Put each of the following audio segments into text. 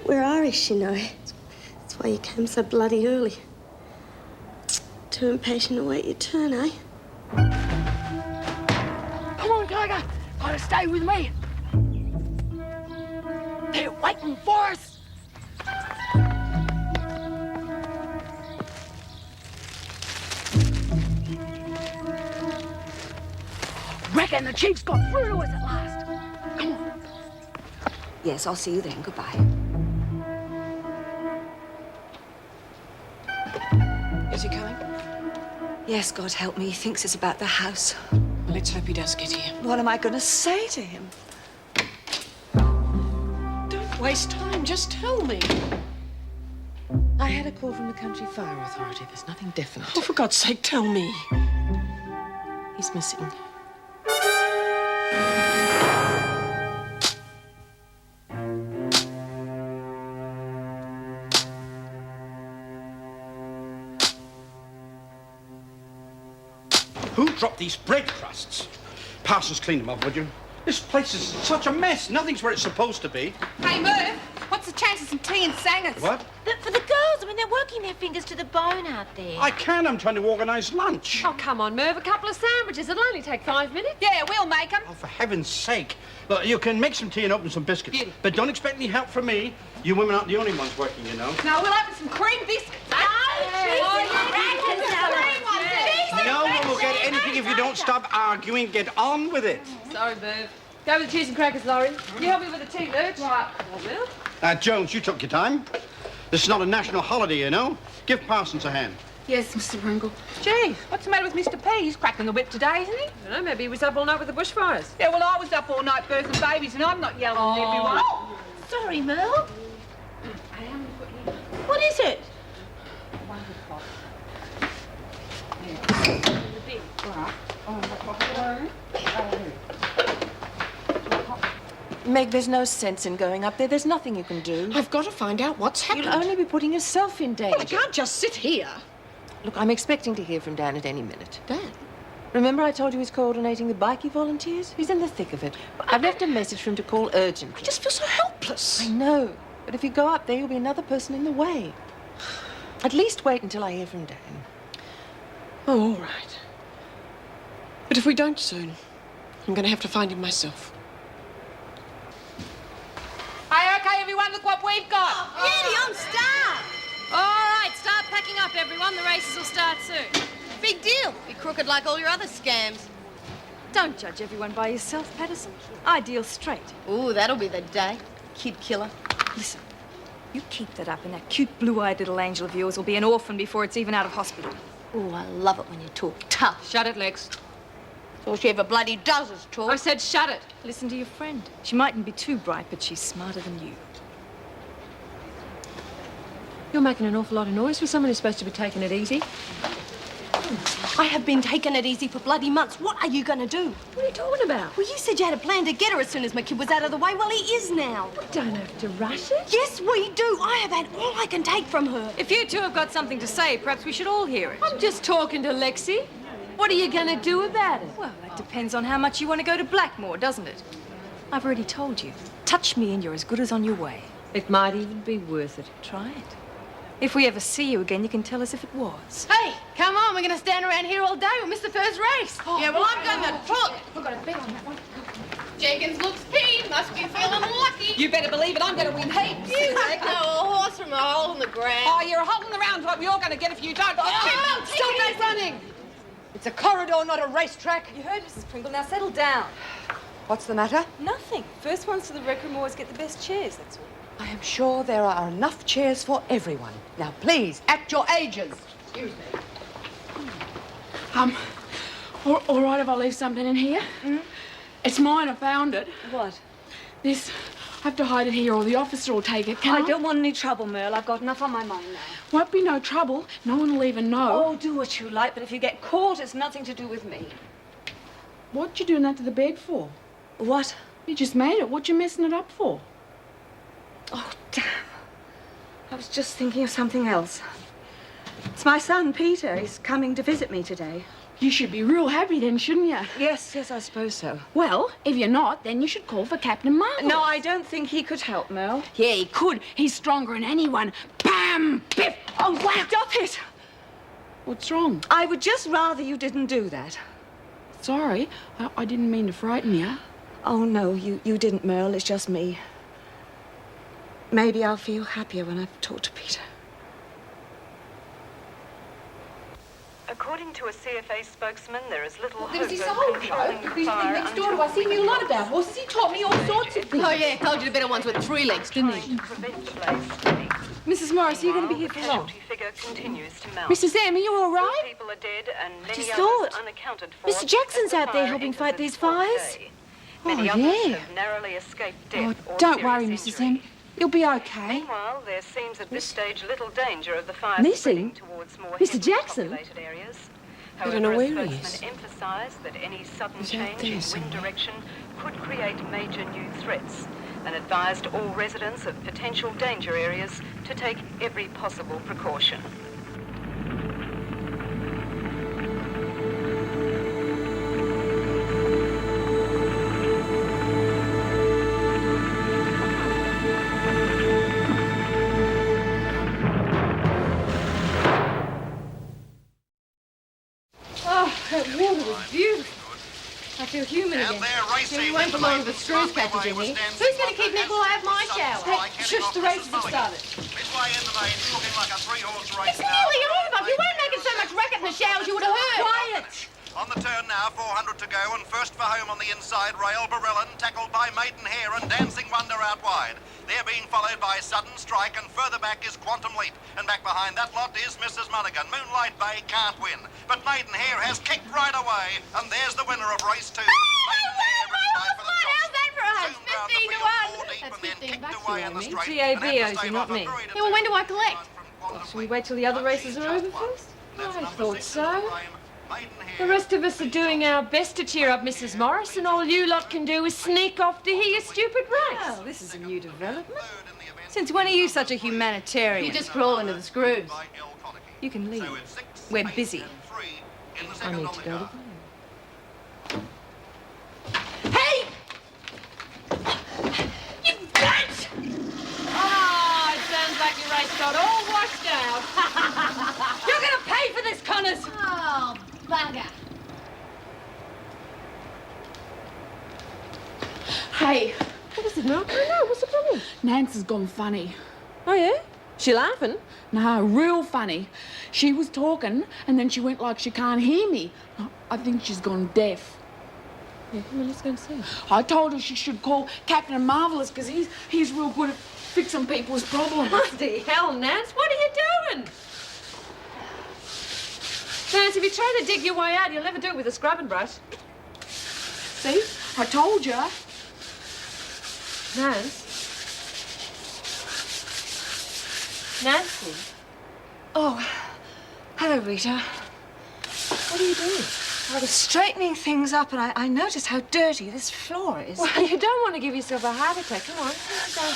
We're Irish, you know. That's why you came so bloody early. Too impatient to wait your turn, eh? Come on, Tiger. Gotta stay with me. They're waiting for us. Reckon the chief's got through to us at last. Come on. Yes, I'll see you then. Goodbye. Is he coming? Yes, God help me. He thinks it's about the house. Let's hope he does get here. What am I going to say to him? Don't waste time. Just tell me. I had a call from the Country Fire Authority. There's nothing definite. Oh, for God's sake, tell me. He's missing. Who dropped these bread crusts? Parsons, clean them up, would you? This place is such a mess. Nothing's where it's supposed to be. Hey, Merle, what's the chance of some tea and sangers? What? For the girls, I mean, they're working their fingers to the bone out there. I can. I'm trying to organise lunch. Oh, come on, Merv. A couple of sandwiches. It'll only take 5 minutes. Yeah, we'll make them. Oh, for heaven's sake. Look, you can make some tea and open some biscuits. Beauty. But don't expect any help from me. You women aren't the only ones working, you know. No, we'll open some cream biscuits. No one will get anything if you don't stop arguing. Get on with it. Sorry, Merv. Go with the cheese and crackers, Laurie. You help me with the tea, Lurch. Right. I will. Jones, you took your time. This is not a national holiday, you know. Give Parsons a hand. Yes, Mr. Pringle. Gee, what's the matter with Mr. P? He's cracking the whip today, isn't he? I don't know. Maybe he was up all night with the bushfires. Yeah, well, I was up all night birthing babies, and I'm not yelling at everyone. Oh, sorry, Merle. What is it? Meg, there's no sense in going up there. There's nothing you can do. I've got to find out what's happened. You'll only be putting yourself in danger. Well, I can't just sit here. Look, I'm expecting to hear from Dan at any minute. Dan? Remember I told you he's coordinating the bikie volunteers? He's in the thick of it. I've left a message for him to call urgently. I just feel so helpless. I know. But if you go up there, you'll be another person in the way. At least wait until I hear from Dan. Oh, all right. But if we don't soon, I'm going to have to find him myself. Hey, okay, everyone, look what we've got. Beauty, I'm starved. All right, start packing up, everyone. The races will start soon. Big deal. Be crooked like all your other scams. Don't judge everyone by yourself, Patterson. I deal straight. Ooh, that'll be the day. Kid killer. Listen, you keep that up and that cute blue-eyed little angel of yours will be an orphan before it's even out of hospital. Ooh, I love it when you talk tough. Shut it, Lex. All she ever bloody does is talk. I said shut it. Listen to your friend. She mightn't be too bright, but she's smarter than you. You're making an awful lot of noise for someone who's supposed to be taking it easy. I have been taking it easy for bloody months. What are you going to do? What are you talking about? Well, you said you had a plan to get her as soon as my kid was out of the way. Well, he is now. We don't have to rush it. Yes, we do. I have had all I can take from her. If you two have got something to say, perhaps we should all hear it. I'm just talking to Lexie. What are you going to do about it? Well, that depends on how much you want to go to Blackmore, doesn't it? I've already told you. Touch me and you're as good as on your way. It might even be worth it. Try it. If we ever see you again, you can tell us if it was. Hey, come on. We're going to stand around here all day. We'll miss the first race. Yeah, well, I'm going to talk. I've got a bet on that one. Jenkins looks keen. Must be feeling lucky. You better believe it, I'm going to win heaps. You take no horse from a hole in the ground. Oh, you're holding around what you're going to get if you don't. Oh, Stop that running. It's a corridor, not a racetrack. You heard, Mrs. Pringle. Now settle down. What's the matter? Nothing. First ones to the Rec Room always get the best chairs, that's all. I am sure there are enough chairs for everyone. Now, please, at your ages. Excuse me. All right if I leave something in here? Mm? It's mine. I found it. What? This. I have to hide it here or the officer will take it. Can I? I don't want any trouble, Merle. I've got enough on my mind now. Won't be no trouble. No one will even know. Oh, do what you like, but if you get caught, it's nothing to do with me. What you doing that to the bed for? What? You just made it. What you messing it up for? Oh, damn. I was just thinking of something else. It's my son, Peter. He's coming to visit me today. You should be real happy then, shouldn't you? Yes, I suppose so. Well, if you're not, then you should call for Captain Marvel. No, I don't think he could help, Merle. Yeah, he could. He's stronger than anyone. Bam! Biff! Oh, wow! Stop it! What's wrong? I would just rather you didn't do that. Sorry, I didn't mean to frighten you. Oh, no, you didn't, Merle. It's just me. Maybe I'll feel happier when I've talked to Peter. According to a CFA spokesman, there is little hope There's of this old controlling bloke the who's fire been next door to us. He knew a lot about horses. He taught me all sorts of things. Oh, yeah, told you the better ones with 3 legs, didn't he? Mrs. Morris, are you going to be here for long? Figure continues to mount. Mrs. M, are you all right? People are dead and I many just others thought. unaccounted for. Mr. Jackson's as the out there fire helping enters fight its these fourth fires. day. Oh, Many others yeah. have narrowly escaped Oh, death or don't serious worry, Mrs. injury. M. You'll be okay. Meanwhile, there seems at this stage little danger of the fire Missing? spreading towards more Mr. heavily Jackson? populated areas. I don't However, know a where he spokesman emphasised that any sudden He's out change there in somewhere. wind direction could create major new threats, and advised all residents of potential danger areas to take every possible precaution. Oh, that water was beautiful. I feel human again. We won't belong to the screws patches in here. Who's going to keep me while I have my shower? Hey, shush, the races have started. Midway in the lane, looking like a 3-horse race It's nearly over. If you weren't making so much racket in the showers, you would have heard. Quiet. On the turn now, 400 to go, and first for home on the inside rail, Barellin, tackled by Maidenhair and Dancing Wonder out wide. They're being followed by Sudden Strike, and further back is Quantum Leap. And back behind that lot is Mrs. Mulligan. Moonlight Bay can't win, but Maidenhair has kicked right away, and there's the winner of race 2. Maidenhair, ridden by for the How's that for us? 15 to 1. and then kicked away in the straight. TAB owes you, not me. Yeah, well, when do I collect? Shall we wait till the other races are over first? I thought so. The rest of us are doing our best to cheer up Mrs. Morris, and all you lot can do is sneak off to hear your stupid race. Well, this is a new development. Since when are you such a humanitarian? You just crawl into the screws. You can leave. We're busy. I need to go to bed. Hey! You bitch! Oh, it sounds like your race got all washed out. You're going to pay for this, Connors! Oh, bugger. Hey, What is it, Mel? No, what's the problem? Nance has gone funny. Oh, yeah? She laughing? No, real funny. She was talking, and then she went like she can't hear me. I think she's gone deaf. Yeah, come on, let's go and see her. I told her she should call Captain Marvelous because he's real good at fixing people's problems. Bloody hell, Nance, what are you doing? Nance, if you try to dig your way out, you'll never do it with a scrubbing brush. See? I told you. Nance? Nancy? Oh, hello, Rita. What are you doing? I was straightening things up, and I noticed how dirty this floor is. Well, you don't want to give yourself a heart attack. Come on.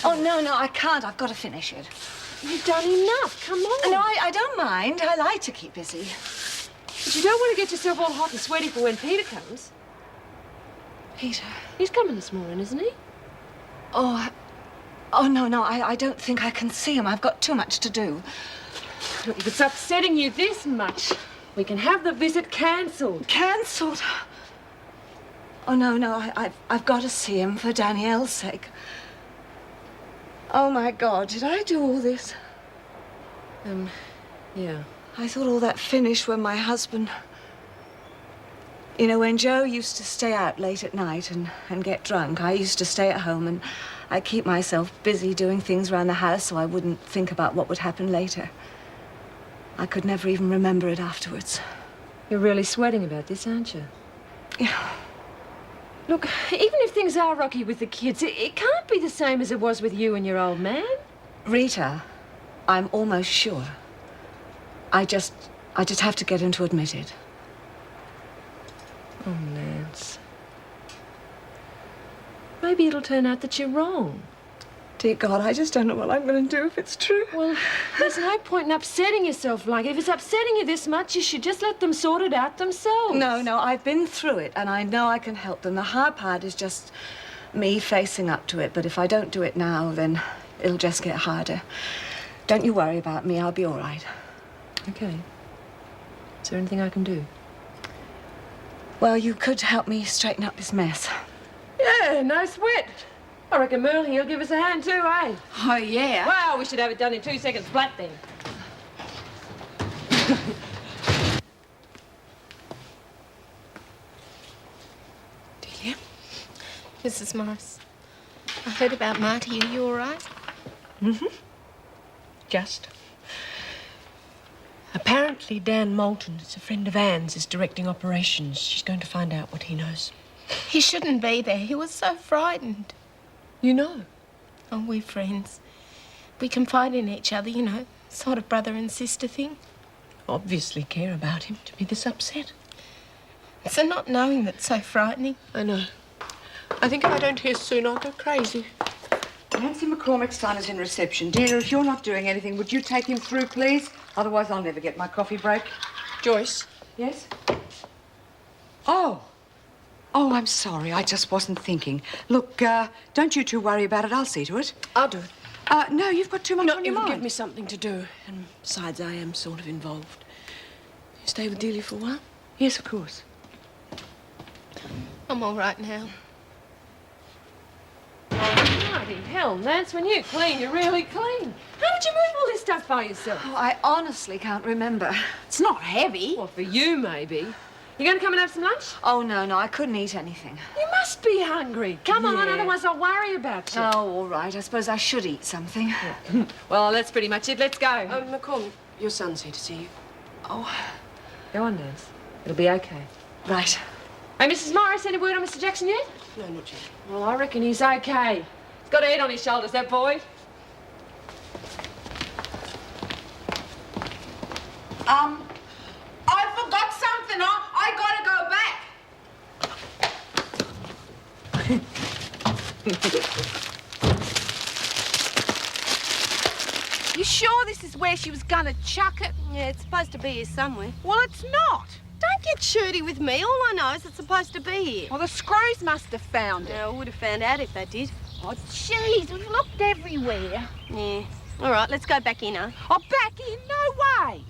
Oh, no, I can't. I've got to finish it. You've done enough. Come on. No, I don't mind. I like to keep busy. But you don't want to get yourself all hot and sweaty for when Peter comes. Peter? He's coming this morning, isn't he? Oh, no, I don't think I can see him. I've got too much to do. Look, if it's upsetting you this much, we can have the visit cancelled. Cancelled? Oh, no, I've got to see him for Danielle's sake. Oh, my God, did I do all this? Yeah. I thought all that finished when my husband... You know, when Joe used to stay out late at night and get drunk, I used to stay at home and I'd keep myself busy doing things around the house so I wouldn't think about what would happen later. I could never even remember it afterwards. You're really sweating about this, aren't you? Yeah. Look, even if things are rocky with the kids, it can't be the same as it was with you and your old man. Rita, I'm almost sure. I just have to get him to admit it. Oh, Nance. Maybe it'll turn out that you're wrong. Dear God, I just don't know what I'm going to do if it's true. Well, there's no point in upsetting yourself. Like, if it's upsetting you this much, you should just let them sort it out themselves. No, I've been through it, and I know I can help them. The hard part is just me facing up to it, but if I don't do it now, then it'll just get harder. Don't you worry about me. I'll be all right. Okay. Is there anything I can do? Well, you could help me straighten up this mess. Yeah, no sweat. I reckon Merle here'll give us a hand too, eh? Oh, yeah. Well, we should have it done in 2 seconds flat then. Delia? Mrs. Morris, I heard about Marty. Are you all right? Mm-hmm. Just. Apparently Dan Moulton, it's a friend of Anne's, is directing operations. She's going to find out what he knows. He shouldn't be there. He was so frightened. You know? Oh, we're friends. We confide in each other, you know, sort of brother and sister thing. Obviously care about him to be this upset. So not knowing that's so frightening. I know. I think if I don't hear soon, I'll go crazy. Nancy McCormick's son is in reception. Dear, if you're not doing anything, would you take him through, please? Otherwise, I'll never get my coffee break. Joyce? Yes? Oh, I'm sorry. I just wasn't thinking. Look, don't you two worry about it. I'll see to it. I'll do it. No, you've got too much on your it'll mind. give me something to do. And besides, I am sort of involved. You stay with Delia for a while? Yes, of course. I'm all right now. Bloody hell, Nance, when you clean, you're really clean. How did you move all this stuff by yourself? Oh, I honestly can't remember. It's not heavy. Well, for you, maybe. You going to come and have some lunch? Oh, no, I couldn't eat anything. You must be hungry. Come on, Yeah. otherwise I'll worry about you. Oh, all right. I suppose I should eat something. Well, that's pretty much it. Let's go. McCormick, your son's here to see you. Oh, Go on, Nance. It'll be okay. right. Hey, Mrs. Morris, any word on Mr. Jackson yet? No, not yet. Well, I reckon he's okay. He's got a head on his shoulders, that boy. I forgot something. I gotta go back. You sure this is where she was gonna chuck it? Yeah, it's supposed to be here somewhere. Well, it's not. Don't get shirty with me. All I know is it's supposed to be here. Well, the screws must have found it. Yeah, I would have found out if they did. Oh, jeez, we've looked everywhere. Yeah. All right, let's go back in, huh? Oh, back in? No way.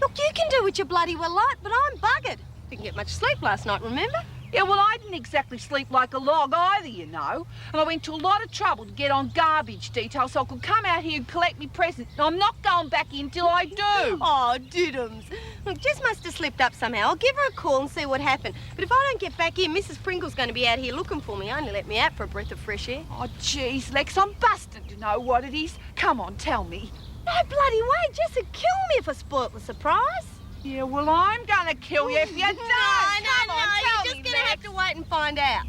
Look, you can do what you bloody well like, but I'm buggered. Didn't get much sleep last night, remember? Yeah, well, I didn't exactly sleep like a log either, you know. And I went to a lot of trouble to get on garbage detail so I could come out here and collect me present. And I'm not going back in till I do. Oh, diddums. Look, Jess must have slipped up somehow. I'll give her a call and see what happened. But if I don't get back in, Mrs. Pringle's going to be out here looking for me. Only let me out for a breath of fresh air. Oh, jeez, Lex, I'm busted to know what it is. Come on, tell me. No bloody way. Jess would kill me if I spoilt the surprise. Yeah, well, I'm gonna kill you if you don't. No, Come on, tell you're just me, going to have Lex. to wait and find out.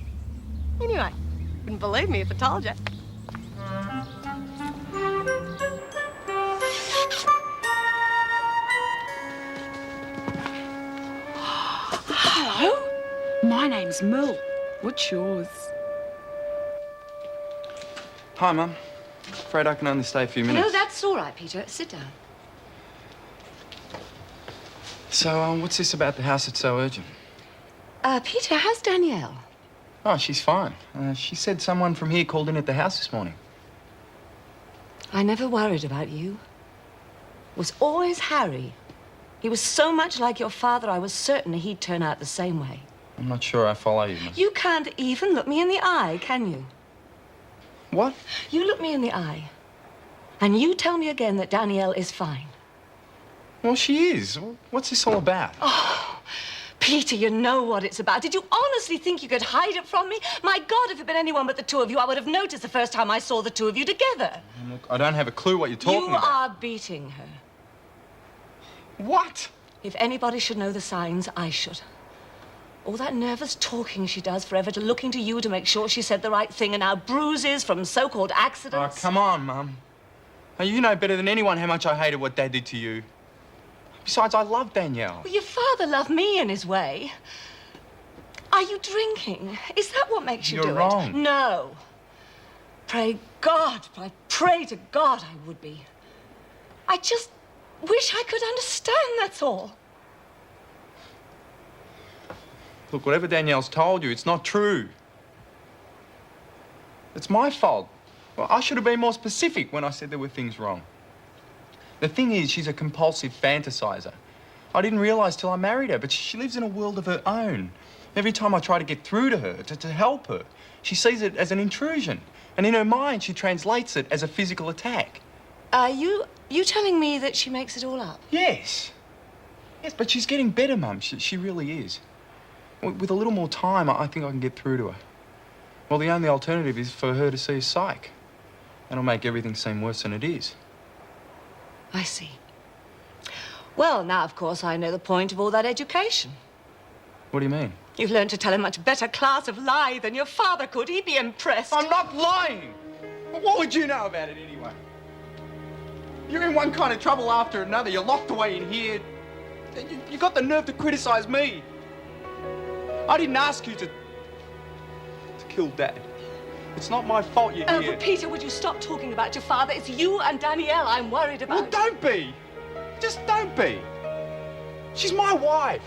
Anyway, wouldn't believe me if I told you. Hello? My name's Merle. What's yours? Hi, Mum. Afraid I can only stay a few minutes. No, that's all right, Peter. Sit down. So, what's this about the house that's so urgent? Peter, how's Danielle? Oh, she's fine. She said someone from here called in at the house this morning. I never worried about you. It was always Harry. He was so much like your father, I was certain he'd turn out the same way. I'm not sure I follow you, Mum. You can't even look me in the eye, can you? What? You look me in the eye, and you tell me again that Danielle is fine. Well, she is. What's this all about? Oh, Peter, you know what it's about. Did you honestly think you could hide it from me? My God, if it had been anyone but the two of you, I would have noticed the first time I saw the two of you together. Look, I don't have a clue what you're talking about. You are beating her. What? If anybody should know the signs, I should. All that nervous talking she does forever to looking to you to make sure she said the right thing, and now bruises from so-called accidents. Oh, come on, Mum. Now, you know better than anyone how much I hated what Dad did to you. Besides, I love Danielle. Well, your father loved me in his way. Are you drinking? Is that what makes you do it? You're wrong. No. pray to God I would be. I just wish I could understand, that's all. Look, whatever Danielle's told you, it's not true. It's my fault. Well, I should have been more specific when I said there were things wrong. The thing is, she's a compulsive fantasizer. I didn't realise till I married her, but she lives in a world of her own. Every time I try to get through to her, to help her, she sees it as an intrusion. And in her mind, she translates it as a physical attack. Are you telling me that she makes it all up? Yes. Yes, but she's getting better, Mum. She really is. With a little more time, I think I can get through to her. Well, the only alternative is for her to see a psych. That'll make everything seem worse than it is. I see. Well, now, of course, I know the point of all that education. What do you mean? You've learned to tell a much better class of lie than your father could. He'd be impressed. I'm not lying! What would you know about it anyway? You're in one kind of trouble after another. You're locked away in here. You got the nerve to criticise me. I didn't ask you to kill Dad. It's not my fault you're here. But Peter, would you stop talking about your father? It's you and Danielle I'm worried about. Well, don't be. Just don't be. She's my wife.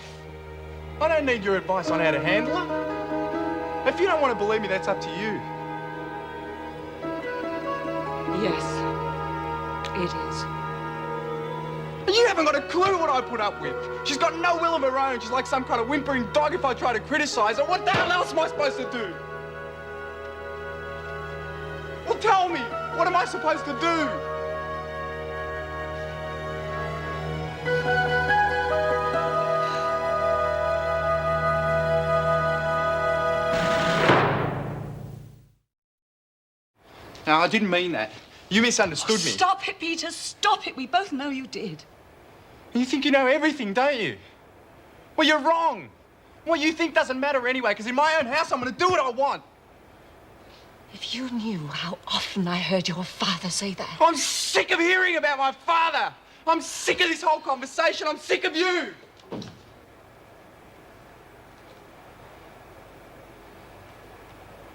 I don't need your advice on how to handle her. If you don't want to believe me, that's up to you. Yes, it is. You haven't got a clue what I put up with. She's got no will of her own. She's like some kind of whimpering dog if I try to criticise her. What the hell else am I supposed to do? Well, tell me, what am I supposed to do? No, I didn't mean that. You misunderstood me. Stop it, Peter, stop it. We both know you did. You think you know everything, don't you? Well, you're wrong. What you think doesn't matter anyway, because in my own house, I'm going to do what I want. If you knew how often I heard your father say that. I'm sick of hearing about my father. I'm sick of this whole conversation. I'm sick of you.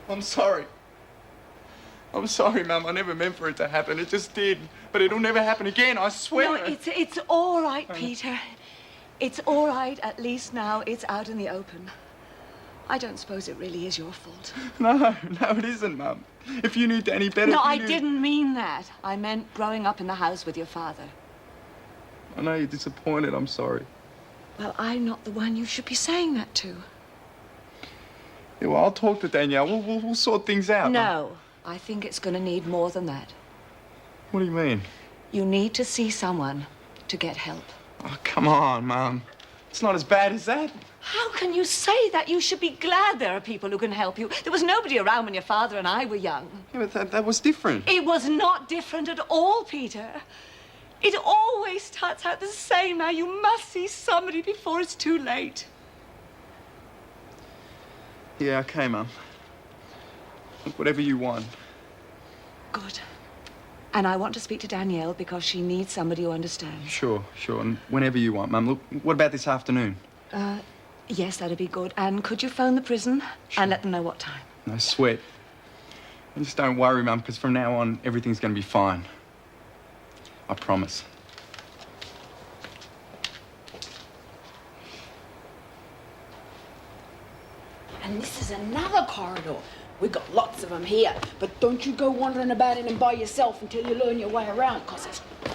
I'm sorry. I'm sorry, Mum. I never meant for it to happen. It just did. But it'll never happen again, I swear. No, it's all right, Peter. It's all right. At least now it's out in the open. I don't suppose it really is your fault. No, it isn't, Mum. If you knew Danny better... No, I didn't mean that. I meant growing up in the house with your father. I know you're disappointed. I'm sorry. Well, I'm not the one you should be saying that to. Yeah, well, I'll talk to Danielle. We'll sort things out. No, I think it's going to need more than that. What do you mean? You need to see someone to get help. Oh, come on, Mum. It's not as bad as that. How can you say that? You should be glad there are people who can help you. There was nobody around when your father and I were young. Yeah, but that was different. It was not different at all, Peter. It always starts out the same. Now, you must see somebody before it's too late. Yeah, okay, Mum. Look, whatever you want. Good. And I want to speak to Danielle because she needs somebody who understands. Sure. And whenever you want, Mum. Look, what about this afternoon? Yes, that'd be good. And could you phone the prison and let them know what time? No sweat. And just don't worry, Mum, because from now on, everything's going to be fine. I promise. And this is another corridor. We've got lots of them here. But don't you go wandering about in them by yourself until you learn your way around, because it's... And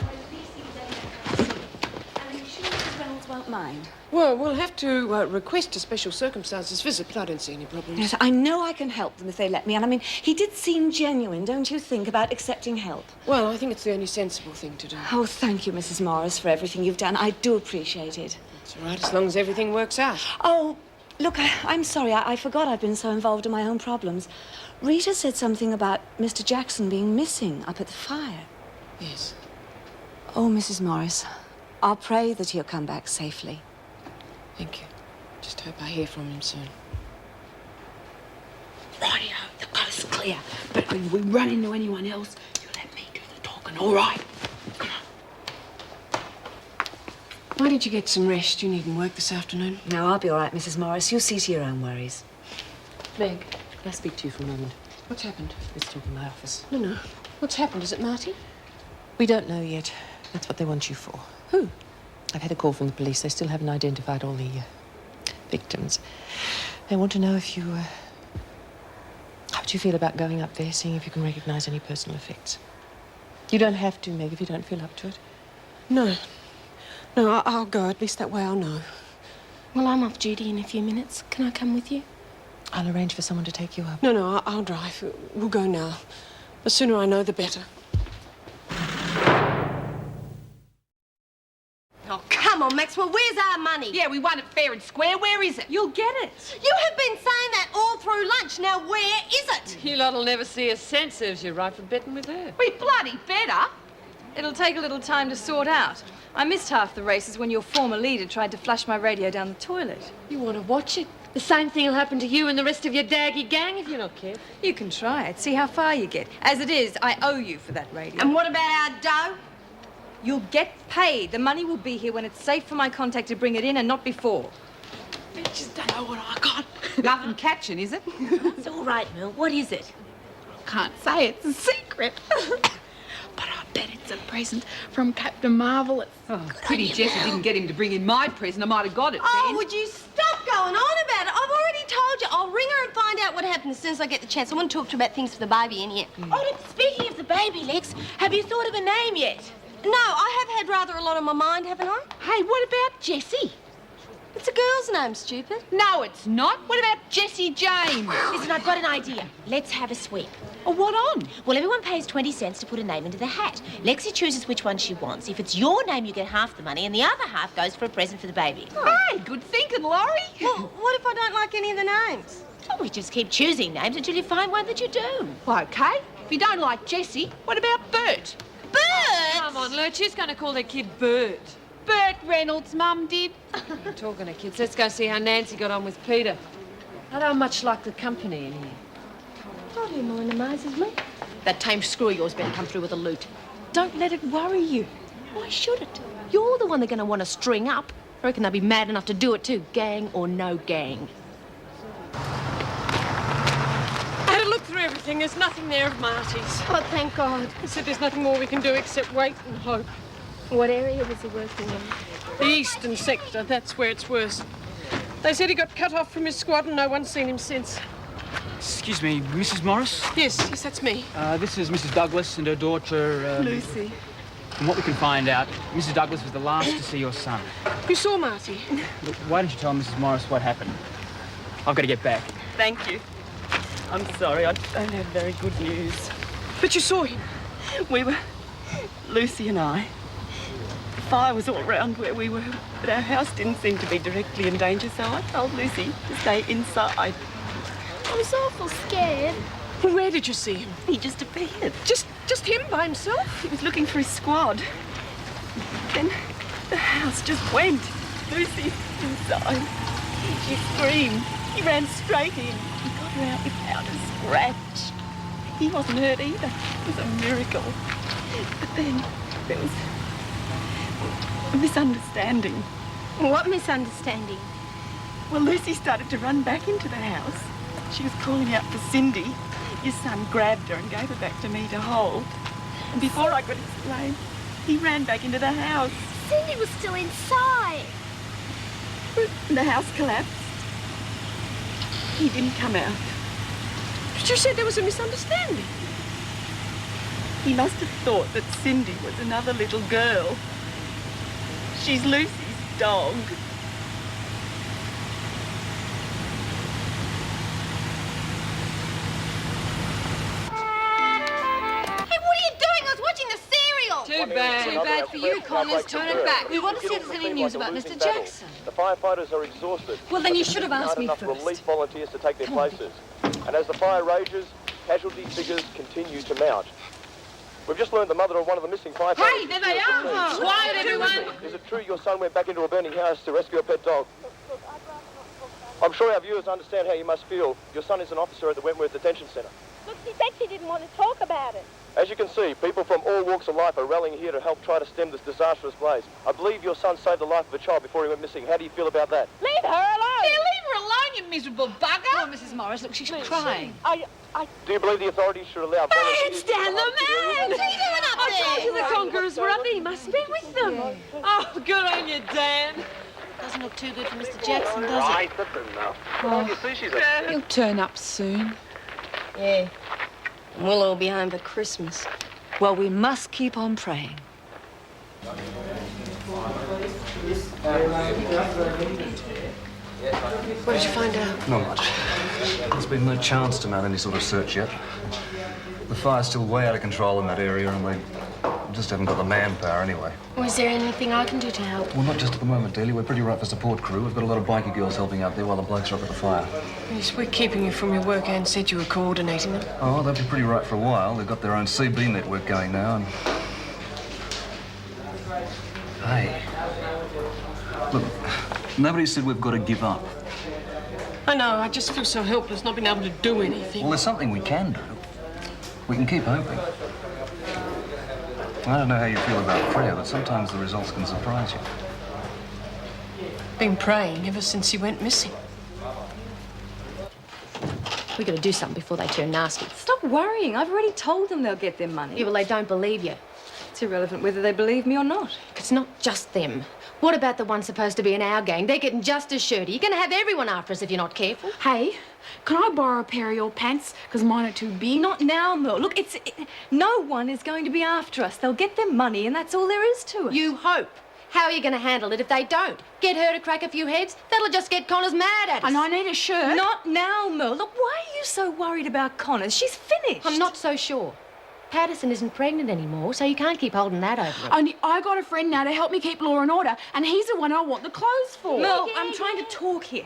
you sure Mrs. Reynolds won't mind? Well, we'll have to request a special circumstances visit, but I don't see any problems. Yes, I know I can help them if they let me. And I mean, he did seem genuine, don't you think, about accepting help? Well, I think it's the only sensible thing to do. Oh, thank you, Mrs. Morris, for everything you've done. I do appreciate it. That's all right, as long as everything works out. Oh, look, I'm sorry. I forgot I've been so involved in my own problems. Rita said something about Mr. Jackson being missing up at the fire. Yes. Oh, Mrs. Morris, I'll pray that he'll come back safely. Thank you. Just hope I hear from him soon. Rightio, the coast's clear. But when we run into anyone else, you let me do the talking, all right? Come on. Why did you get some rest? You needn't work this afternoon. No, I'll be all right, Mrs. Morris. You see to your own worries. Meg, can I speak to you for a moment? What's happened? Let's talk in my office. No. What's happened? Is it Marty? We don't know yet. That's what they want you for. Who? I've had a call from the police. They still haven't identified all the victims. They want to know if you... how would you feel about going up there, seeing if you can recognise any personal effects? You don't have to, Meg, if you don't feel up to it. No, I'll go. At least that way I'll know. Well, I'm off duty in a few minutes. Can I come with you? I'll arrange for someone to take you up. No, I'll drive. We'll go now. The sooner I know, the better. Oh, come on, Maxwell. Where's our money? Yeah, we won it fair and square. Where is it? You'll get it. You have been saying that all through lunch. Now, where is it? You lot'll never see a cent, serves you right for betting with her. We bloody better. It'll take a little time to sort out. I missed half the races when your former leader tried to flush my radio down the toilet. You want to watch it? The same thing will happen to you and the rest of your daggy gang if you're not careful. You can try it, see how far you get. As it is, I owe you for that radio. And what about our dough? You'll get paid. The money will be here when it's safe for my contact to bring it in and not before. I just don't know what I got. Nothing catching, is it? It's all right, Merle. What is it? Can't say. It's a secret. But I bet it's a present from Captain Marvellous. Oh, pity Jessie didn't get him to bring in my present. I might have got it then. Would you stop going on about it? I've already told you. I'll ring her and find out what happened as soon as I get the chance. I want to talk to her about things for the baby in here. Oh, look, speaking of the baby, Lex, have you thought of a name yet? No, I have had rather a lot on my mind, haven't I? Hey, what about Jessie? It's a girl's name, stupid. No, it's not. What about Jessie James? Listen, I've got an idea. Let's have a sweep. Oh, what on? Well, everyone pays 20 cents to put a name into the hat. Lexie chooses which one she wants. If it's your name, you get half the money, and the other half goes for a present for the baby. Hey, good thinking, Laurie. Well, what if I don't like any of the names? Oh, we just keep choosing names until you find one that you do. Well, OK. If you don't like Jessie, what about Bert? Bert? Come on, Lurch, who's going to call their kid Bert? Bert Reynolds' mum did. Talking of kids, let's go see how Nancy got on with Peter. I don't much like the company in here. I do mind amazes me. That tame screw of yours better come through with a loot. Don't let it worry you. Why should it? You're the one they're going to want to string up. I reckon they'll be mad enough to do it too, gang or no gang. I had a look through everything. There's nothing there of Marty's. Oh, thank God. He said there's nothing more we can do except wait and hope. What area was he working in? The eastern sector, that's where it's worse. They said he got cut off from his squad and no one's seen him since. Excuse me, Mrs. Morris? Yes, that's me. This is Mrs. Douglas and her daughter, Lucy. From what we can find out, Mrs. Douglas was the last to see your son. You saw Marty? Look, why don't you tell Mrs. Morris what happened? I've got to get back. Thank you. I'm sorry, I don't have very good news. But you saw him? We were... Lucy and I. The fire was all around where we were, but our house didn't seem to be directly in danger, so I told Lucy to stay inside. I was awful scared. Where did you see him? He just appeared. Just him by himself? He was looking for his squad. Then the house just went. Lucy inside. She screamed. He ran straight in. He got her out without a scratch. He wasn't hurt either. It was a miracle. But then there was a misunderstanding. What misunderstanding? Well, Lucy started to run back into the house. She was calling out for Cindy. Your son grabbed her and gave her back to me to hold. And before I could explain, he ran back into the house. Cindy was still inside. And the house collapsed. He didn't come out. But you said there was a misunderstanding. He must have thought that Cindy was another little girl. She's Lucy's dog. Too bad for you, Connors. Turn it back. We want to see if there's any news about Mr. Jackson. The firefighters are exhausted. Well, then you should have asked me enough first. relief volunteers to take their places. And as the fire rages, casualty figures continue to mount. We've just learned the mother of one of the missing firefighters. Hey, there they are! Quiet, everyone! Is it true your son went back into a burning house to rescue a pet dog? I'm sure our viewers understand how you must feel. Your son is an officer at the Wentworth Detention Centre. Look, she said she didn't want to talk about it. As you can see, people from all walks walks of life are rallying here to help try to stem this disastrous blaze. I believe your son saved the life of a child before he went missing. How do you feel about that? Leave her alone! Yeah, leave her alone, you miserable bugger! Oh, Mrs. Morris, look, she's crying. Do you believe the authorities should allow volunteers to Stand the man! What's he doing up there? I told you the conquerors were up there. He must be with them. Oh, good on you, Dan. Doesn't look too good for Mr. Jackson, does it? Right, that's enough. Oh, You see, she's he'll turn up soon. Yeah. And we'll all be home for Christmas. Well, we must keep on praying. What did you find out? Not much. There's been no chance to mount any sort of search yet. The fire's still way out of control in that area, and we just haven't got the manpower anyway. Or is there anything I can do to help? Well, not just at the moment, Delia. We're pretty right for support crew. We've got a lot of bikie girls helping out there while the blokes are up at the fire. Yes, we're keeping you from your work and said you were coordinating them. Oh, they'll be pretty right for a while. They've got their own CB network going now, and... Hey. Look, nobody said we've got to give up. I know, I just feel so helpless not being able to do anything. Well, there's something we can do. We can keep hoping. I don't know how you feel about prayer, but sometimes the results can surprise you. Been praying ever since he went missing. We've got to do something before they turn nasty. Stop worrying. I've already told them they'll get their money. Yeah, well, they don't believe you. It's irrelevant whether they believe me or not. It's not just them. What about the ones supposed to be in our gang? They're getting just as shirty. You're going to have everyone after us if you're not careful. Hey, can I borrow a pair of your pants? Because mine are too big. Not now, Merle. Look, no one is going to be after us. They'll get their money and that's all there is to it. You hope. How are you going to handle it if they don't? Get her to crack a few heads? That'll just get Connors mad at us. And I need a shirt. Not now, Merle. Look, why are you so worried about Connors? She's finished. I'm not so sure. Patterson isn't pregnant anymore, so you can't keep holding that over her. Only I got a friend now to help me keep law and order, and he's the one I want the clothes for. Merle, I'm trying to talk here.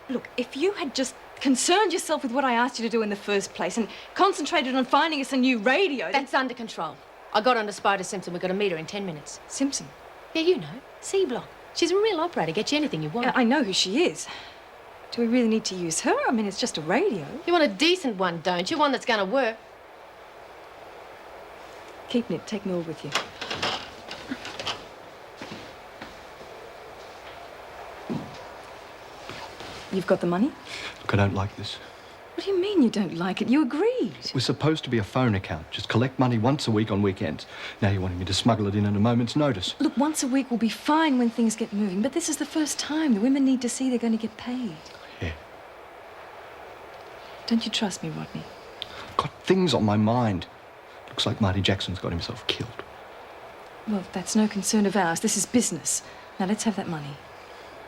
Look, if you had just concerned yourself with what I asked you to do in the first place and concentrated on finding us a new radio... That's under control. I got on to Spider Simpson. We've got to meet her in 10 minutes. Simpson? Yeah, you know. C-Block. She's a real operator. Get you anything you want. I know who she is. Do we really need to use her? I mean, it's just a radio. You want a decent one, don't you? One that's going to work. Keep it. Take Merle with you. You've got the money? Look, I don't like this. What do you mean you don't like it? You agreed. It was supposed to be a phone account. Just collect money once a week on weekends. Now you're wanting me to smuggle it in at a moment's notice. Look, once a week will be fine when things get moving, but this is the first time. The women need to see they're going to get paid. Yeah. Don't you trust me, Rodney? I've got things on my mind. Looks like Marty Jackson's got himself killed. Well, that's no concern of ours. This is business. Now, let's have that money.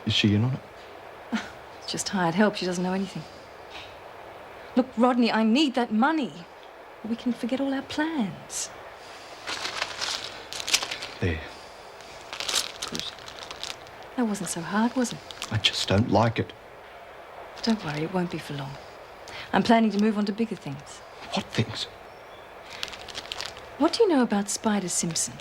Is she in on it? It's just hired help. She doesn't know anything. Look, Rodney, I need that money. We can forget all our plans. There. Good. That wasn't so hard, was it? I just don't like it. Don't worry, it won't be for long. I'm planning to move on to bigger things. What things? What do you know about Spider Simpson?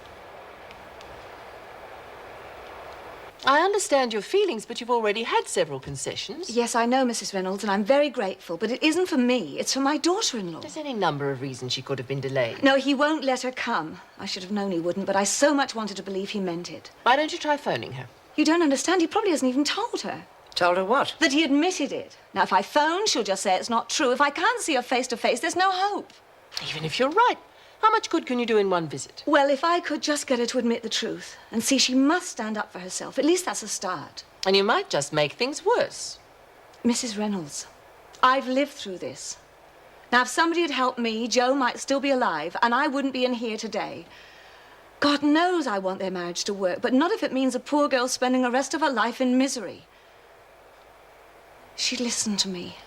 I understand your feelings, but you've already had several concessions. Yes, I know, Mrs. Reynolds, and I'm very grateful, but it isn't for me. It's for my daughter-in-law. There's any number of reasons she could have been delayed. No, he won't let her come. I should have known he wouldn't, but I so much wanted to believe he meant it. Why don't you try phoning her? You don't understand. He probably hasn't even told her. Told her what? That he admitted it. Now, if I phone, she'll just say it's not true. If I can't see her face to face, there's no hope. Even if you're right, how much good can you do in one visit? Well, if I could just get her to admit the truth and see she must stand up for herself, at least that's a start. And you might just make things worse. Mrs. Reynolds, I've lived through this. Now, if somebody had helped me, Joe might still be alive, and I wouldn't be in here today. God knows I want their marriage to work, but not if it means a poor girl spending the rest of her life in misery. She'd listen to me.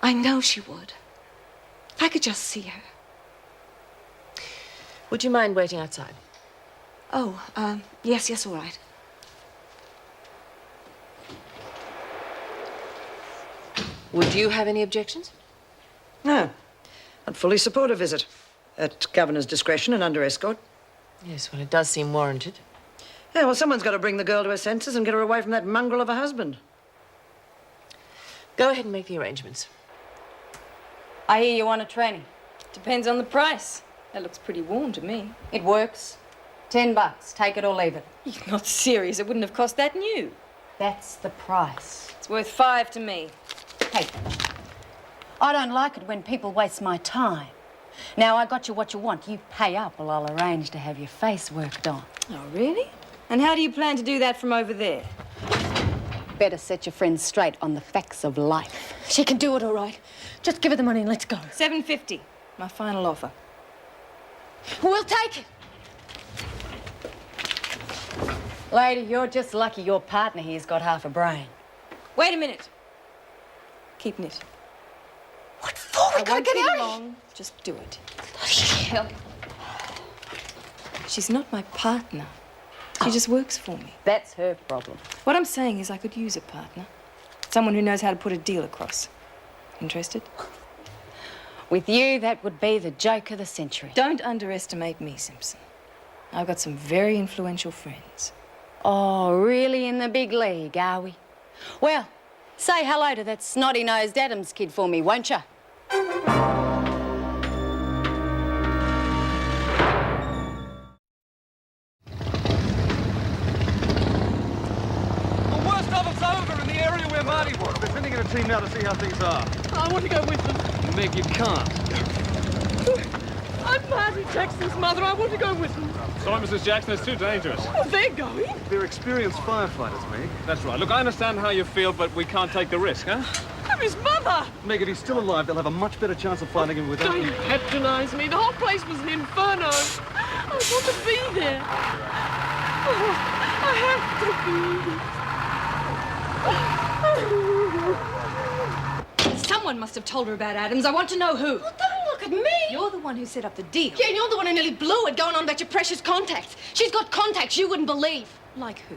I know she would. If I could just see her. Would you mind waiting outside? Oh, yes, all right. Would you have any objections? No. I'd fully support a visit. At Governor's discretion and under escort. Yes, well, it does seem warranted. Yeah, well, someone's got to bring the girl to her senses and get her away from that mongrel of a husband. Go ahead and make the arrangements. I hear you want a training. Depends on the price. That looks pretty warm to me. It works. $10. Take it or leave it. You're not serious. It wouldn't have cost that new. That's the price. It's worth $5 to me. Hey, I don't like it when people waste my time. Now, I got you what you want. You pay up or I'll arrange to have your face worked on. Oh, really? And how do you plan to do that from over there? Better set your friends straight on the facts of life. She can do it all right. Just give her the money and let's go. $7.50. My final offer. We'll take it. Lady, you're just lucky your partner here's got half a brain. Wait a minute. Keeping it. What for? We gotta get out of here. Just do it. Bloody hell. She's not my partner. She just works for me. That's her problem. What I'm saying is I could use a partner. Someone who knows how to put a deal across. Interested? With you, that would be the joke of the century. Don't underestimate me, Simpson. I've got some very influential friends. Oh, really in the big league, are we? Well, say hello to that snotty-nosed Adams kid for me, won't you? They're sending in a team now to see how things are. I want to go with them. Meg, you can't. I'm Marty Jackson's mother. I want to go with them. Sorry, Mrs. Jackson, it's too dangerous. Oh, they're going. They're experienced firefighters, Meg. That's right. Look, I understand how you feel, but we can't take the risk, huh? I'm his mother. Meg, if he's still alive, they'll have a much better chance of finding him without you. Don't patronise me. The whole place was an inferno. I want to be there. Oh, I have to be there. Someone must have told her about Adams. I want to know who. Well, don't look at me. You're the one who set up the deal. Yeah, and you're the one who nearly blew it going on about your precious contacts. She's got contacts you wouldn't believe. Like who?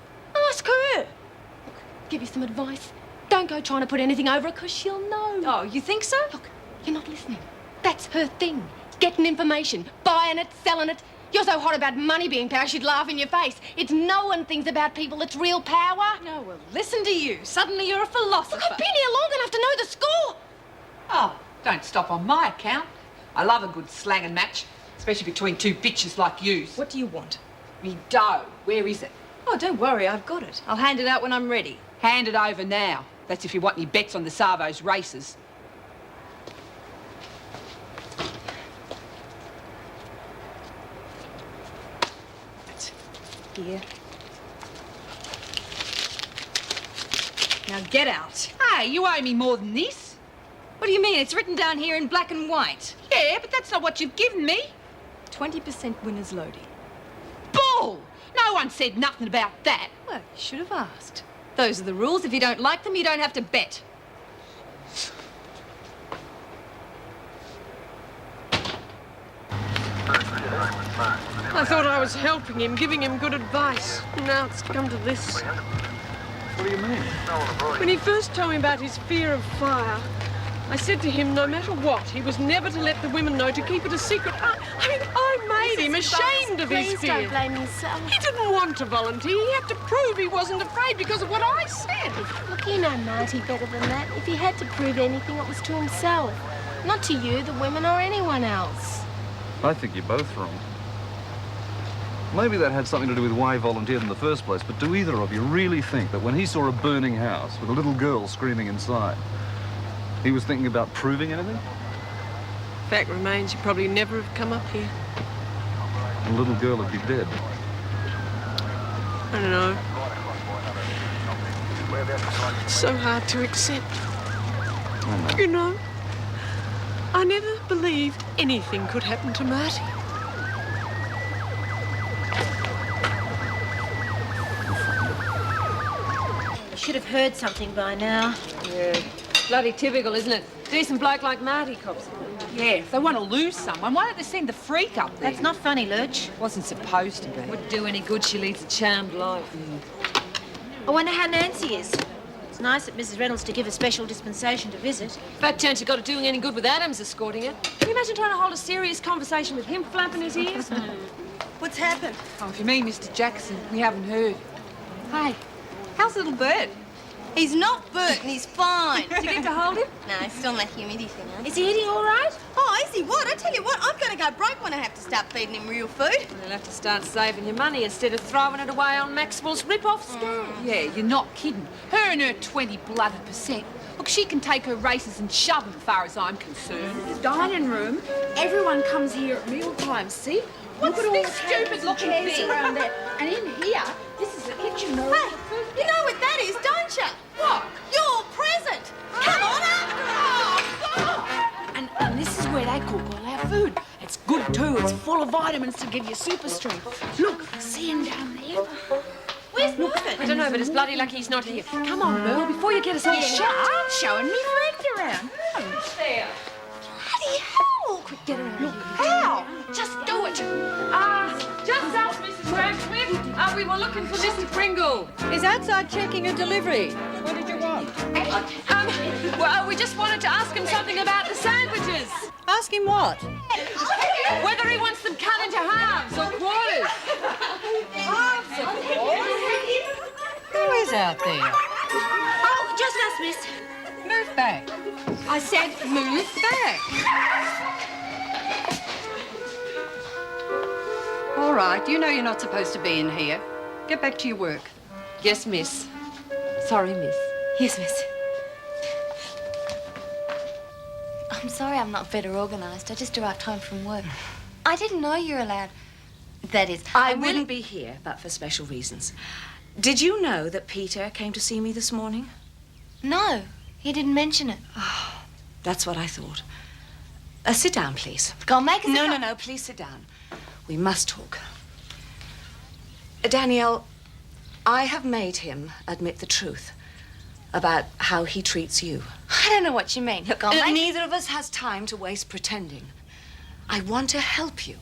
Ask her. Look, give you some advice. Don't go trying to put anything over her because she'll know. Oh, you think so? Look, you're not listening. That's her thing. Getting information, buying it, selling it. You're so hot about money being power, she'd laugh in your face. It's knowing things about people that's real power. No, well, listen to you. Suddenly you're a philosopher. Look, I've been here long enough to know the score. Oh, don't stop on my account. I love a good slanging match, especially between two bitches like yous. What do you want? Me dough. Where is it? Oh, don't worry, I've got it. I'll hand it out when I'm ready. Hand it over now. That's if you want any bets on the Savo's races. Here. Now get out. Hey, you owe me more than this. What do you mean? It's written down here in black and white. Yeah, but that's not what you've given me. 20% winner's loading. Bull! No one said nothing about that. Well, you should have asked. Those are the rules. If you don't like them, you don't have to bet. I thought I was helping him, giving him good advice. Now it's come to this. What do you mean? When he first told me about his fear of fire, I said to him, no matter what, he was never to let the women know, to keep it a secret. I made him ashamed of his Please fear. don't blame yourself. He didn't want to volunteer. He had to prove he wasn't afraid because of what I said. Look, you know Marty better than that. If he had to prove anything, it was to himself. Not to you, the women, or anyone else. I think you're both wrong. Maybe that had something to do with why he volunteered in the first place, but do either of you really think that when he saw a burning house with a little girl screaming inside, he was thinking about proving anything? Fact remains, you probably never have come up here. The little girl would be dead. I don't know. It's so hard to accept. I know. You know, I never believed anything could happen to Marty. You should have heard something by now. Yeah. Bloody typical, isn't it? Decent bloke like Marty cops. Yeah, if they want to lose someone, why don't they send the freak up there? That's not funny, Lurch. Wasn't supposed to be. Wouldn't do any good. She leads a charmed life. I wonder how Nancy is. It's nice of Mrs. Reynolds to give a special dispensation to visit. Fat chance you got it doing any good with Adams escorting her. Can you imagine trying to hold a serious conversation with him flapping his ears? What's happened? Oh, if you mean Mr. Jackson, we haven't heard. Hey, how's little Bert? He's not burnt and he's fine. Did you get to hold him? No, he's still in that humidity thing, huh? Is he eating all right? Oh, lazy what? I tell you what, I'm going to go broke when I have to start feeding him real food. Well, you'll have to start saving your money instead of throwing it away on Maxwell's rip-off scam. Yeah, you're not kidding. Her and her 20%. Look, she can take her races and shove them, as far as I'm concerned. The dining room. Everyone comes here at meal times, see? What's Look at all this the stupid-looking chairs thing? around there. And in here, this is the kitchen, Merle. Hey, you know what that is, don't you? What? Your present. Come on up. And this is where they cook all our food. It's good too. It's full of vitamins to give you super strength. Look, see him down there? Where's Mervyn? I don't know, but it's bloody lucky he's not here. Come on, Merle, before you get us all shut. I'm showing me friend around. There. Bloody hell. Quick, get around. Look, How? just do it. Just us, Mrs. Radcliffe. We were looking for Mr. Pringle. He's outside checking a delivery. What did you want? Well, we just wanted to ask him something about the sandwiches. Ask him what? Whether he wants them cut into halves or quarters. Halves of course. Who is out there? Oh, just us, miss. Move back. I said move back. All right, you know you're not supposed to be in here. Get back to your work. Yes, miss. Sorry, miss. Yes, miss. I'm sorry I'm not better organised. I just arrived home from work. I didn't know you were allowed. That is, I wouldn't be here but for special reasons. Did you know that Peter came to see me this morning? No, he didn't mention it. Oh, that's what I thought. Sit down, please. Go on, make us No, please sit down. We must talk. Danielle, I have made him admit the truth about how he treats you. I don't know what you mean. Look, Neither of us has time to waste pretending. I want to help you.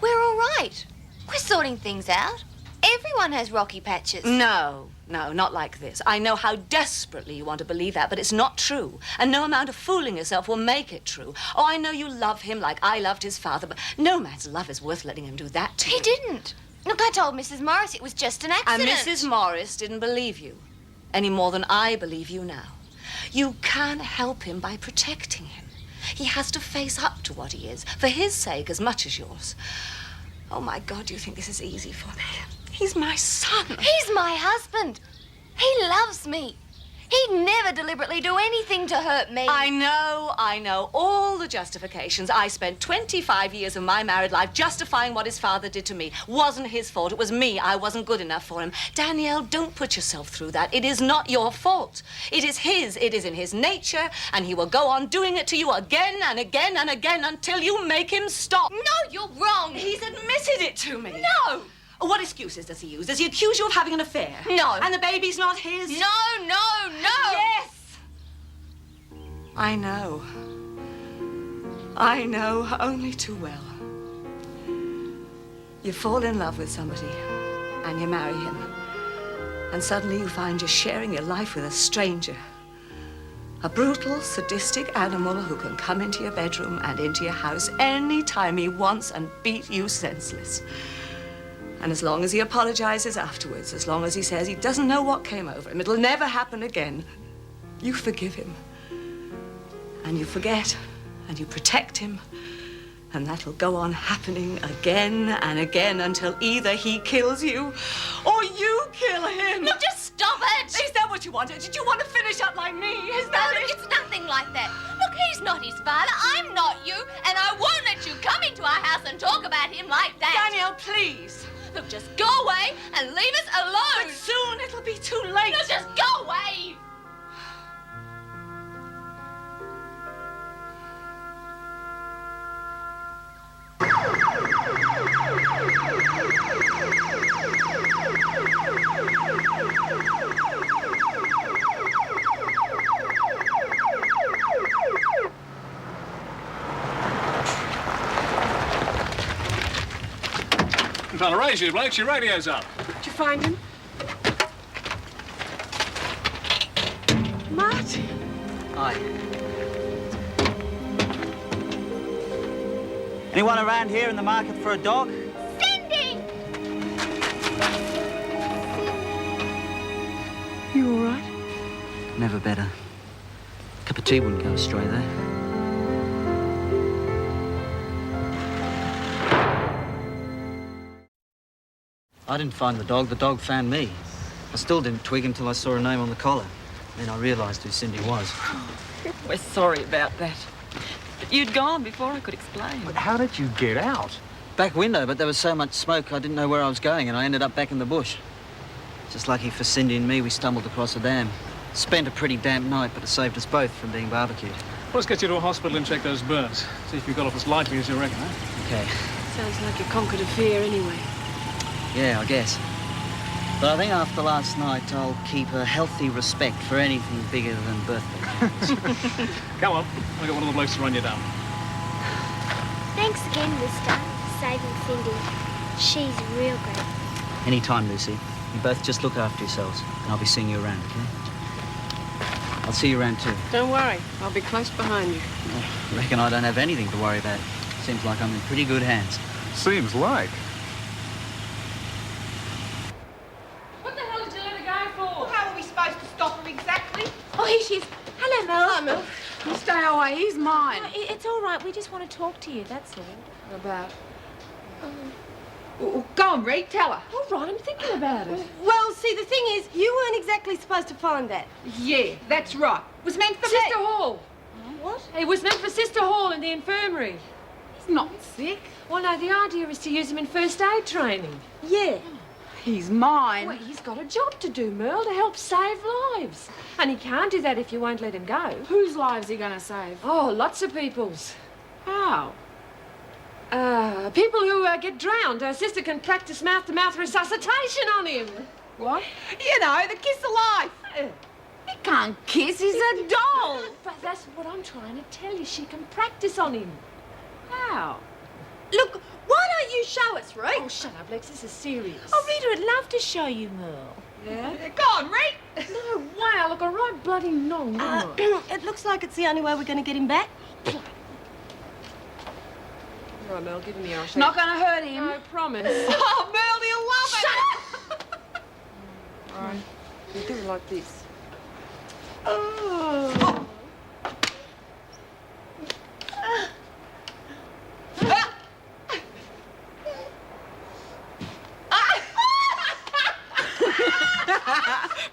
We're all right. We're sorting things out. Everyone has rocky patches. No, not like this. I know how desperately you want to believe that, but it's not true. And no amount of fooling yourself will make it true. Oh, I know you love him like I loved his father, but no man's love is worth letting him do that to you. He didn't. Look, I told Mrs. Morris it was just an accident. And Mrs. Morris didn't believe you, any more than I believe you now. You can help him by protecting him. He has to face up to what he is, for his sake as much as yours. Oh, my God, do you think this is easy for me? He's my son. He's my husband. He loves me. He'd never deliberately do anything to hurt me. I know. All the justifications. I spent 25 years of my married life justifying what his father did to me. Wasn't his fault. It was me. I wasn't good enough for him. Danielle, don't put yourself through that. It is not your fault. It is his. It is in his nature, and he will go on doing it to you again and again and again until you make him stop. No, you're wrong. He's admitted it to me. No. What excuses does he use? Does he accuse you of having an affair? No. And the baby's not his? No. Yes. I know only too well. You fall in love with somebody and you marry him. And suddenly you find you're sharing your life with a stranger. A brutal, sadistic animal who can come into your bedroom and into your house any time he wants and beat you senseless. And as long as he apologizes afterwards, as long as he says he doesn't know what came over him, it'll never happen again, you forgive him. And you forget, and you protect him, and that'll go on happening again and again until either he kills you or you kill him. Look, just stop it! Is that what you wanted? Did you want to finish up like me? Is that No, it? it's nothing like that. Look, he's not his father. I'm not you, and I won't let you come into our house and talk about him like that. Danielle, please. Look, just go away and leave us alone. But soon it'll be too late. No, just go away. I'm trying to raise you, Blake. Your radio's up. Did you find him? Martin. Hi. Anyone around here in the market for a dog? Cindy! You all right? Never better. Cup of tea wouldn't go astray there. I didn't find the dog found me. I still didn't twig until I saw her name on the collar. Then I realised who Cindy was. We're sorry about that. But you'd gone before I could explain. But how did you get out? Back window, but there was so much smoke I didn't know where I was going, and I ended up back in the bush. Just lucky for Cindy and me, we stumbled across a dam. Spent a pretty damp night, but it saved us both from being barbecued. Well, let's get you to a hospital and check those burns. See if you got off as lightly as you reckon, eh? Okay. Sounds like you conquered a fear anyway. Yeah, I guess. But I think after last night, I'll keep a healthy respect for anything bigger than birthday cakes. Come on, I'll get one of the blokes to run you down. Thanks again, mister, for saving Cindy. She's real great. Anytime, Lucy. You both just look after yourselves, and I'll be seeing you around, okay? I'll see you around too. Don't worry, I'll be close behind you. I reckon I don't have anything to worry about. Seems like I'm in pretty good hands. Seems like. What the hell did you let her go for? How are we supposed to stop her exactly? Oh, here she is. Hello, Merle. Hello, Merle. You stay away, he's mine. It's all right. We just want to talk to you, that's all. About? Well, go on, Reed, tell her. All right, I'm thinking about it. Well, see, the thing is, you weren't exactly supposed to find that. Yeah, that's right. It was meant for Sister me. Hall. What? It was meant for Sister Hall in the infirmary. He's not sick. Well, no, the idea is to use him in first aid training. Yeah. He's mine. Well, he's got a job to do, Merle, to help save lives. And he can't do that if you won't let him go. Whose lives are you going to save? Oh, lots of people's. How? People who get drowned. Her sister can practice mouth-to-mouth resuscitation on him. What? You know, the kiss of life. He can't kiss, he's a doll. But that's what I'm trying to tell you. She can practice on him. How? Look, why don't you show us, Rita? Oh, shut up, Lex. This is serious. Oh, Rita, I'd love to show you, Merle. Yeah? Go on, Reed. No way. I look a right bloody nong, don't I? It looks like it's the only way we're going to get him back. All right, Merle, give him the arse. Not going to hurt him. No, promise. Oh, Merle, he'll love it. All right. You do it like this. Oh.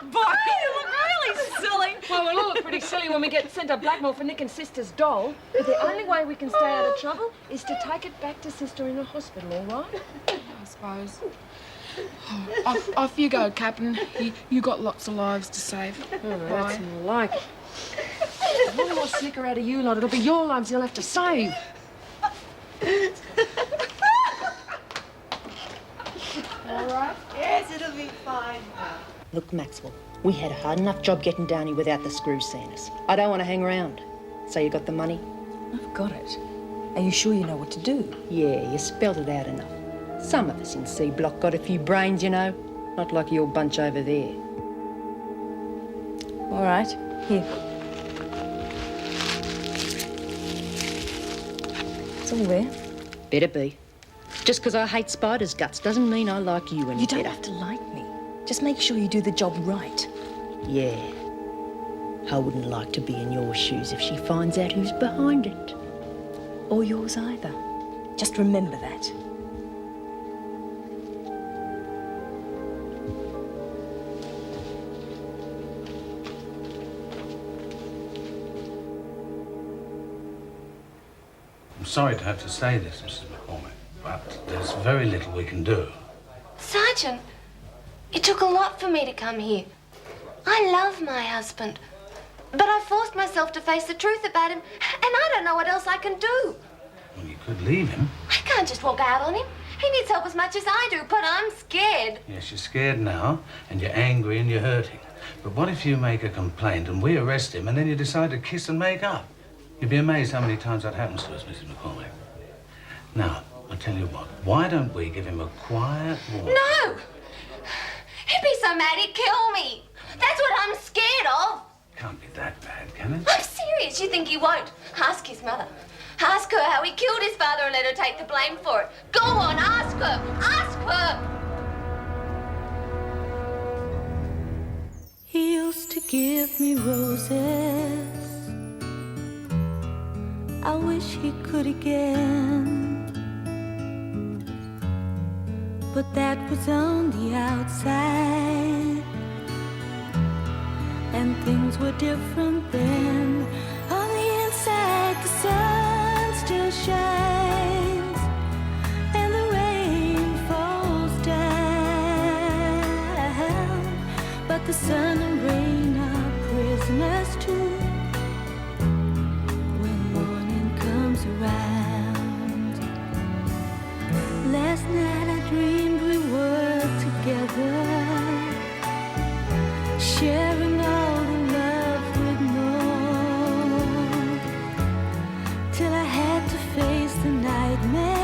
Boy, you look really silly. Well, we'll all look pretty silly when we get sent to Blackmore for nicking Sister's doll. But the only way we can stay out of trouble is to take it back to Sister in the hospital, all right? I suppose. Oh, off you go, Captain. You got lots of lives to save. Oh, that's more like it. One more snicker out of you lot, it'll be your lives you'll have to save. All right? Yes, it'll be fine. Look, Maxwell, we had a hard enough job getting down here without the screw sanders. I don't want to hang around. So you got the money? I've got it. Are you sure you know what to do? Yeah, you spelled it out enough. Some of us in C Block got a few brains, you know. Not like your bunch over there. All right. Here. It's all there. Better be. Just because I hate spiders' guts doesn't mean I like you any You don't better. have to like me. Just make sure you do the job right. Yeah. I wouldn't like to be in your shoes if she finds out who's behind it. Or yours either. Just remember that. I'm sorry to have to say this, Mrs. McCormick, but there's very little we can do. Sergeant, it took a lot for me to come here. I love my husband, but I forced myself to face the truth about him, and I don't know what else I can do. Well, you could leave him. I can't just walk out on him. He needs help as much as I do, but I'm scared. Yes, you're scared now, and you're angry and you're hurting. But what if you make a complaint and we arrest him and then you decide to kiss and make up? You'd be amazed how many times that happens to us, Mrs. McCormick. Now, I'll tell you what, why don't we give him a quiet walk? No! He'd be so mad he'd kill me. That's what I'm scared of. Can't be that bad, can it? I'm serious. You think he won't? Ask his mother. Ask her how he killed his father and let her take the blame for it. Go on, ask her. Ask her. He used to give me roses. I wish he could again. but that was on the outside. And things were different then. On the inside, the sun still shines, and the rain falls down. But the sun and rain are prisoners too when morning comes around. Last night I dreamed we were together, sharing all the love we'd known, till I had to face the nightmare.